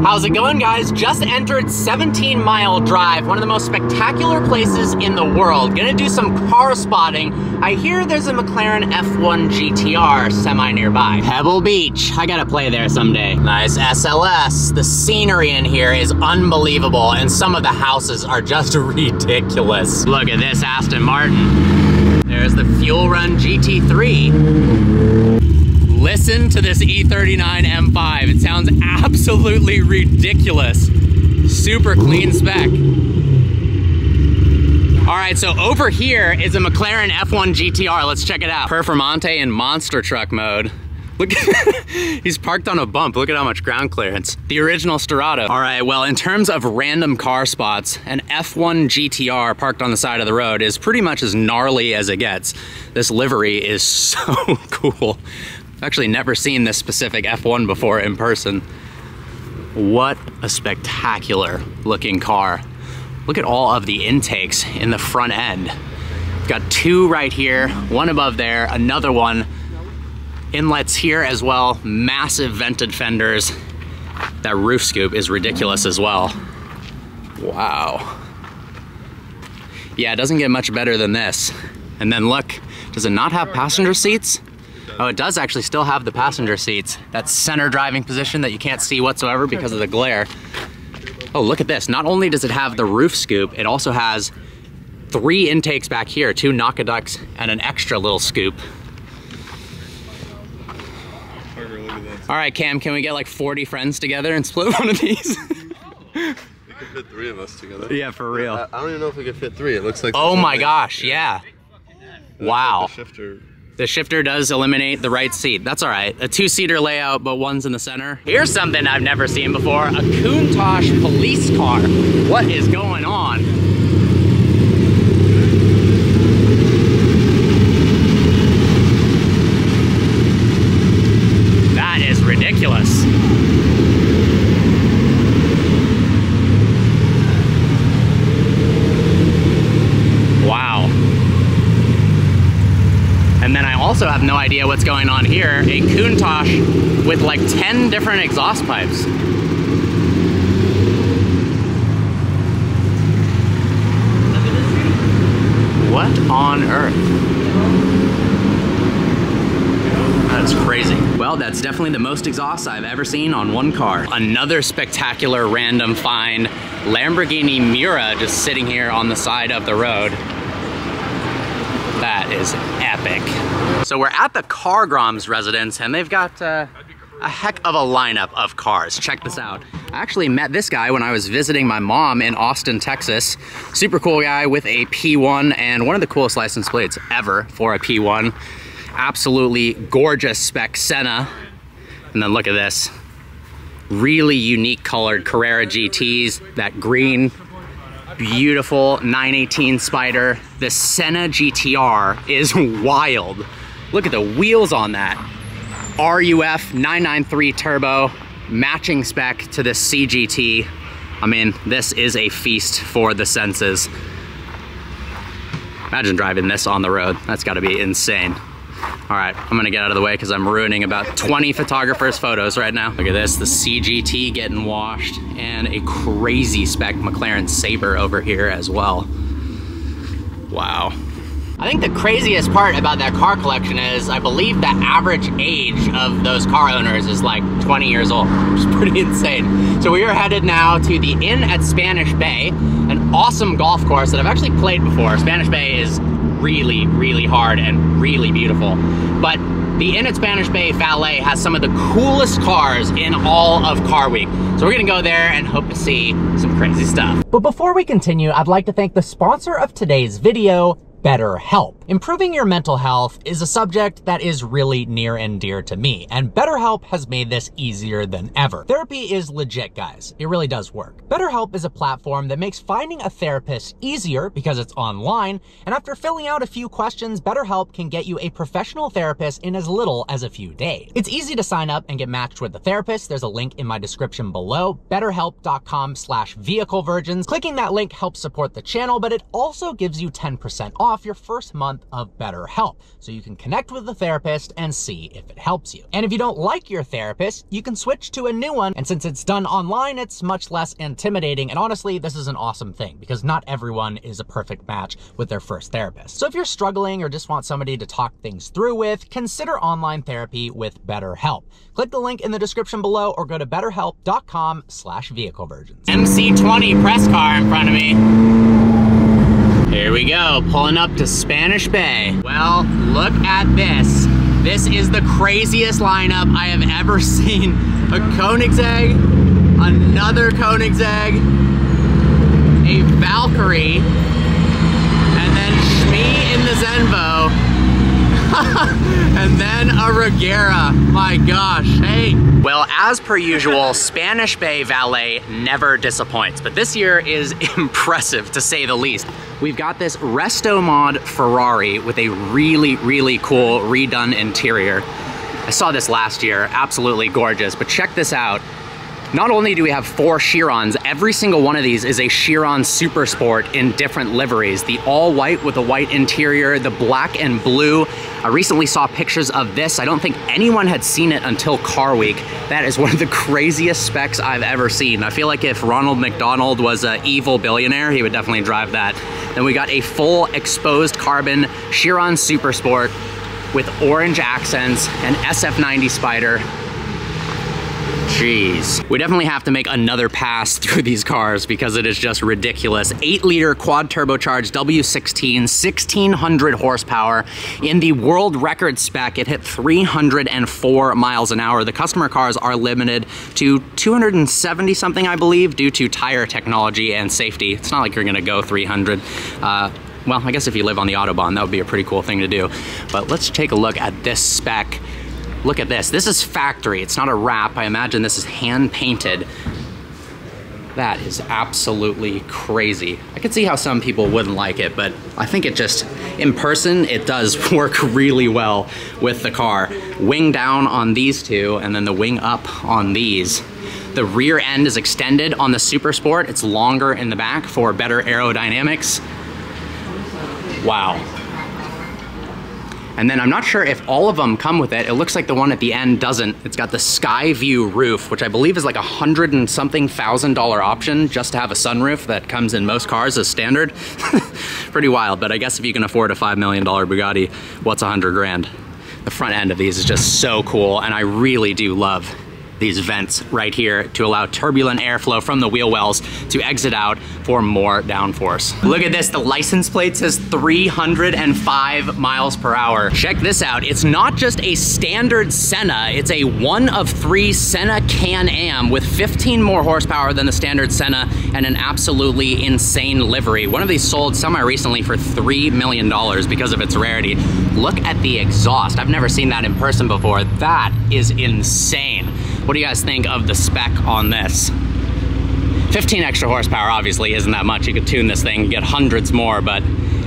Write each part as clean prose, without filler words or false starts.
How's it going, guys? Just entered 17 Mile Drive, one of the most spectacular places in the world. Gonna do some car spotting. I hear there's a McLaren F1 GTR semi nearby. Pebble Beach, I gotta play there someday. Nice SLS. The scenery in here is unbelievable, and some of the houses are just ridiculous. Look at this Aston Martin. There's the Fuel Run GT3. Listen to this E39 M5. It sounds absolutely ridiculous. Super clean spec. All right, so over here is a McLaren F1 GTR. Let's check it out. Performante in monster truck mode. Look, he's parked on a bump. Look at how much ground clearance. The original Storado. All right, well, in terms of random car spots, an F1 GTR parked on the side of the road is pretty much as gnarly as it gets. This livery is so cool. I've actually never seen this specific F1 before in person. What a spectacular looking car. Look at all of the intakes in the front end. We've got two right here, one above there, another one. Inlets here as well, massive vented fenders. That roof scoop is ridiculous as well. Wow. Yeah, it doesn't get much better than this. And then look, does it not have passenger seats? Oh, it does actually still have the passenger seats. That center driving position that you can't see whatsoever because of the glare. Oh, look at this. Not only does it have the roof scoop, it also has 3 intakes back here, 2 knockaducts and an extra little scoop. All right, Cam, can we get like 40 friends together and split one of these? We could fit 3 of us together. Yeah, for real. I don't even know if we could fit 3. It looks like. Oh my gosh, yeah. Wow. Like the shifter. The shifter does eliminate the right seat. That's all right. A 2-seater layout, but one's in the center. Here's something I've never seen before. A Countach police car. What is going on? That is ridiculous. Wow. And then I also have no idea what's going on here. A Countach with like 10 different exhaust pipes. What on earth? That's crazy. Well, that's definitely the most exhaust I've ever seen on one car. Another spectacular random find. Lamborghini Miura just sitting here on the side of the road. That is epic. So we're at the Cargrom's residence and they've got a heck of a lineup of cars. Check this out. I actually met this guy when I was visiting my mom in Austin, Texas. Super cool guy with a P1 and one of the coolest license plates ever for a P1. Absolutely gorgeous spec Senna. And then look at this. Really unique colored Carrera GTs, that green. Beautiful 918 Spider. The Senna GTR is wild. Look at the wheels on that. RUF 993 turbo, matching spec to the CGT. I mean, this is a feast for the senses. Imagine driving this on the road. That's gotta be insane. All right, I'm gonna get out of the way because I'm ruining about 20 photographers' photos right now. Look at this, the CGT getting washed and a crazy spec McLaren Sabre over here as well. Wow. I think the craziest part about that car collection is I believe the average age of those car owners is like 20 years old, which is pretty insane. So we are headed now to the Inn at Spanish Bay, an awesome golf course that I've actually played before. Spanish Bay is really, really hard and really beautiful. But the Inn at Spanish Bay Valet has some of the coolest cars in all of Car Week. So we're gonna go there and hope to see some crazy stuff. But before we continue, I'd like to thank the sponsor of today's video, BetterHelp. Improving your mental health is a subject that is really near and dear to me, and BetterHelp has made this easier than ever. Therapy is legit, guys. It really does work. BetterHelp is a platform that makes finding a therapist easier because it's online, and after filling out a few questions, BetterHelp can get you a professional therapist in as little as a few days. It's easy to sign up and get matched with a therapist. There's a link in my description below, betterhelp.com/vehiclevirgins. Clicking that link helps support the channel, but it also gives you 10% off off your first month of BetterHelp, so you can connect with the therapist and see if it helps you. And if you don't like your therapist, you can switch to a new one, and since it's done online, it's much less intimidating, and honestly, this is an awesome thing, because not everyone is a perfect match with their first therapist. So if you're struggling or just want somebody to talk things through with, consider online therapy with BetterHelp. Click the link in the description below or go to betterhelp.com/vehiclevirgins. MC20 press car in front of me. Here we go, pulling up to Spanish Bay. Well, look at this. This is the craziest lineup I have ever seen. A Koenigsegg, another Koenigsegg, a Valkyrie, and then Shmee in the Zenvo, and then a Regera. My gosh, hey. Well, as per usual, Spanish Bay Valet never disappoints, but this year is impressive to say the least. We've got this Resto Mod Ferrari with a really, really cool redone interior. I saw this last year, absolutely gorgeous, but check this out. Not only do we have 4 Chirons, every single one of these is a Chiron Super Sport in different liveries. The all white with a white interior, the black and blue. I recently saw pictures of this. I don't think anyone had seen it until Car Week. That is one of the craziest specs I've ever seen. I feel like if Ronald McDonald was an evil billionaire, he would definitely drive that. Then we got a full exposed carbon Chiron Super Sport with orange accents and SF90 Spider. Jeez. We definitely have to make another pass through these cars because it is just ridiculous. 8-liter quad turbocharged W16, 1600 horsepower. In the world record spec, it hit 304 miles an hour. The customer cars are limited to 270 something, I believe, due to tire technology and safety. It's not like you're gonna go 300. Well, I guess if you live on the Autobahn, that would be a pretty cool thing to do. But let's take a look at this spec. Look at this. This is factory. It's not a wrap. I imagine this is hand painted. That is absolutely crazy. I could see how some people wouldn't like it, but I think it just, in person, it does work really well with the car. Wing down on these two, and then the wing up on these. The rear end is extended on the Super Sport. It's longer in the back for better aerodynamics. Wow. And then I'm not sure if all of them come with it. It looks like the one at the end doesn't. It's got the sky view roof, which I believe is like $100 and something thousand option just to have a sunroof that comes in most cars as standard. Pretty wild, but I guess if you can afford a $5 million Bugatti, what's 100 grand? The front end of these is just so cool, and I really do love these vents right here to allow turbulent airflow from the wheel wells to exit out for more downforce. Look at this, the license plate says 305 miles per hour. Check this out, it's not just a standard Senna, it's a 1 of 3 Senna Can-Am with 15 more horsepower than the standard Senna and an absolutely insane livery. One of these sold semi-recently for $3 million because of its rarity. Look at the exhaust. I've never seen that in person before. That is insane. What do you guys think of the spec on this? 15 extra horsepower obviously isn't that much. You could tune this thing, get hundreds more, but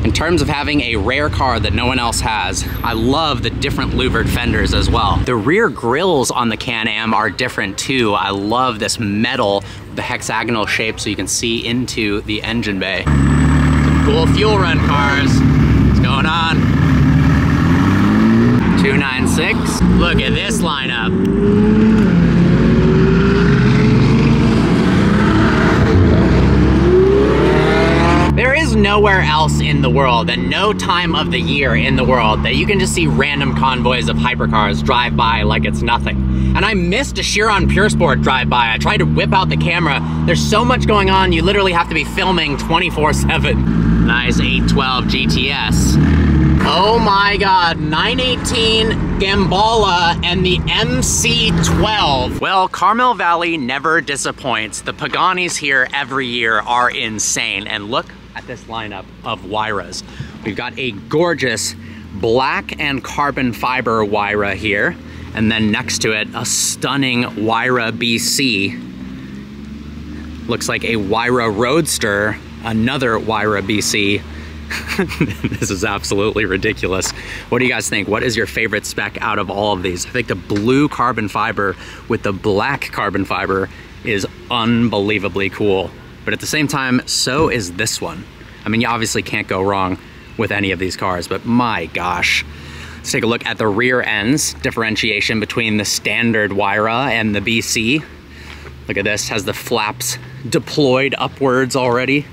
in terms of having a rare car that no one else has, I love the different louvered fenders as well. The rear grills on the Can-Am are different too. I love this metal, the hexagonal shape so you can see into the engine bay. Some cool fuel run cars. What's going on? 296. Look at this lineup. There is nowhere else in the world and no time of the year in the world that you can just see random convoys of hypercars drive by like it's nothing. And I missed a Chiron Pure Sport drive by. I tried to whip out the camera. There's so much going on, you literally have to be filming 24/7. Nice 812 GTS. Oh my God, 918 Gambala and the MC12. Well, Carmel Valley never disappoints. The Paganis here every year are insane. And look at this lineup of Huayras. We've got a gorgeous black and carbon fiber Huayra here. And then next to it, a stunning Huayra BC. Looks like a Huayra Roadster, another Huayra BC. This is absolutely ridiculous. What do you guys think? What is your favorite spec out of all of these? I think the blue carbon fiber with the black carbon fiber is unbelievably cool. But at the same time, so is this one. I mean, you obviously can't go wrong with any of these cars, but my gosh. Let's take a look at the rear ends, differentiation between the standard Huayra and the BC. Look at this, has the flaps deployed upwards already.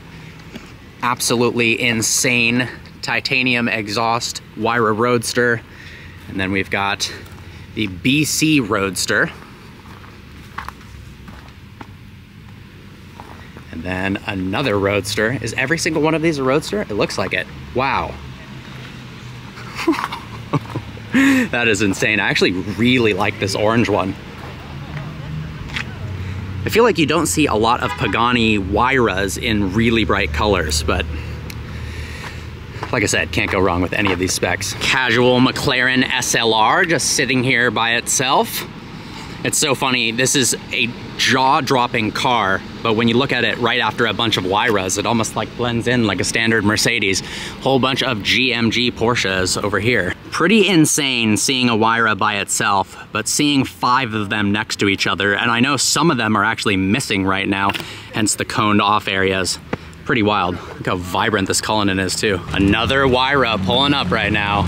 Absolutely insane titanium exhaust Huayra Roadster. And then we've got the BC Roadster. And then another Roadster. Is every single one of these a Roadster? It looks like it. Wow. That is insane. I actually really like this orange one. I feel like you don't see a lot of Pagani Huayras in really bright colors, but like I said, can't go wrong with any of these specs. Casual McLaren SLR just sitting here by itself. It's so funny, this is a jaw-dropping car, but when you look at it right after a bunch of Huayras, it almost like blends in like a standard Mercedes. Whole bunch of GMG Porsches over here. Pretty insane seeing a Huayra by itself, but seeing 5 of them next to each other, and I know some of them are actually missing right now, hence the coned off areas. Pretty wild. Look how vibrant this Cullinan is too. Another Huayra pulling up right now.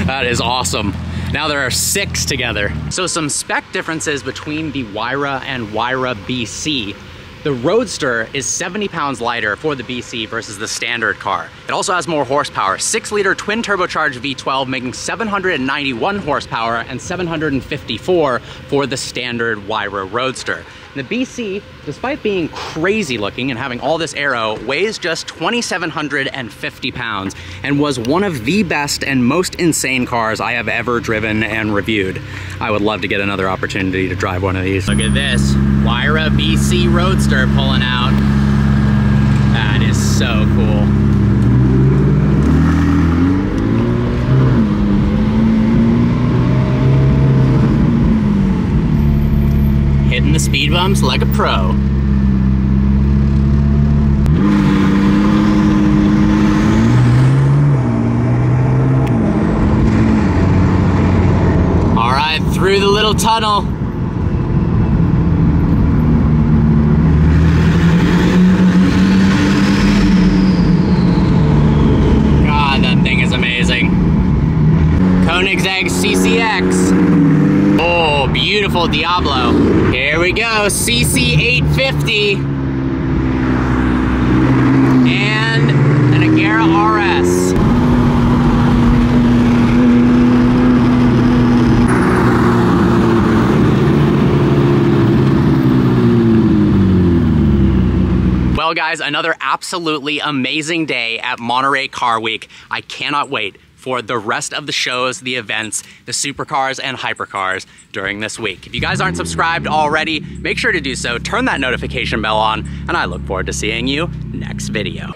That is awesome. Now there are 6 together. So some spec differences between the Huayra and Huayra BC. The Roadster is 70 pounds lighter for the BC versus the standard car. It also has more horsepower, 6-liter twin turbocharged V12 making 791 horsepower and 754 for the standard Huayra Roadster. The BC, despite being crazy looking and having all this aero, weighs just 2,750 pounds and was one of the best and most insane cars I have ever driven and reviewed. I would love to get another opportunity to drive one of these. Look at this, Huayra BC Roadster pulling out. That is so cool. Hitting the speed bumps like a pro. All right, through the little tunnel. God, that thing is amazing. Koenigsegg CCX. Oh, beautiful Diablo. Here we go, CC850. And an Agera RS. Well guys, another absolutely amazing day at Monterey Car Week. I cannot wait for the rest of the shows, the events, the supercars and hypercars during this week. If you guys aren't subscribed already, make sure to do so, turn that notification bell on, and I look forward to seeing you next video.